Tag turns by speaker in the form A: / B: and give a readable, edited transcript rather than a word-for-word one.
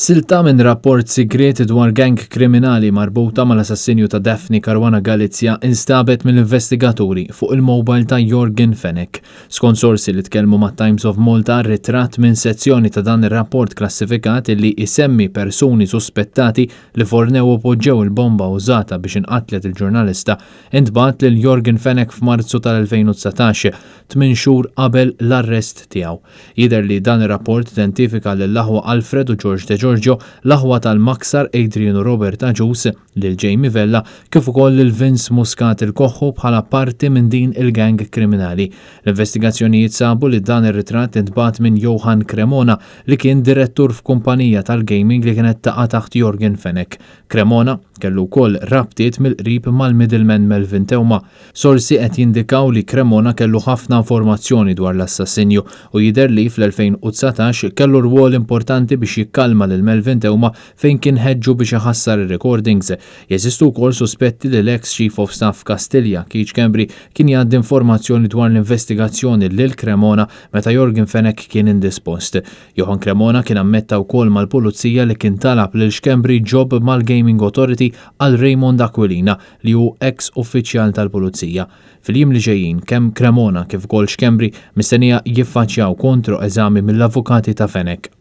A: Silta minn rapport sigriet dwar gang kriminali marbuta mal-assassinju ta' Daphne Caruana Galizia instabet mill-investigaturi fuq il-mobile ta' Jorgen Fenech. Skont sorsi li tkellmu ma' Times of Malta, ritratt minn sezzjoni ta' dan ir-rapport klassifikat li isemmi persuni suspettati li fornew u poġġew il-bomba użata biex inqatlet il-ġurnalista intbat lil Jorgen Fenech f'Marzu tal-2019, 8 xhur qabel l-arrest tiegħu. Jidher li dan ir-rapport identifika lill-aħwa Alfred u George De Giorgio, l-aħwa tal-Maksar Adrian u Robert Aġus, lil Jamie Vella, kif ukoll lil Vince Muscat il-Koħħu bħala parti minn din il-gang kriminali. L-investigazzjonijiet sabu li dan ir-ritratt intbat minn Johan Cremona li kien direttur f'kumpanija tal-gaming li kienet taqa' taħt Jorgen Fenech. Cremona kellu wkoll rabtiet mill-qrib mal-middleman Melvin Teuma. Sorsi qed jindikaw li Cremona kellu ħafna informazzjoni dwar l-assassinju u jidher li fl-2019 kellu rwol importanti biex jikkalma lil Melvin Teuma fejn kien ħeġġu biex iħassar ir-recordings. Jeżistu wkoll suspetti li l-ex Chief of Staff Kastilja, Keith Schembri, kien jgħaddi informazzjoni dwar l-investigazzjoni lil Cremona meta Jorgen Fenech kien indispost. Johan Cremona kien ammetta wkoll mal-pulizija li kien talab lil Schembri job mal-Gaming Authority għal Raymond Aquilina li hu ex uffiċjal tal-pulizija. Fil-jiem li ġejjin kemm Cremona kif ukoll Schembri mistennija jiffaċċjaw kontro eżami mill-avukati ta' Fenech.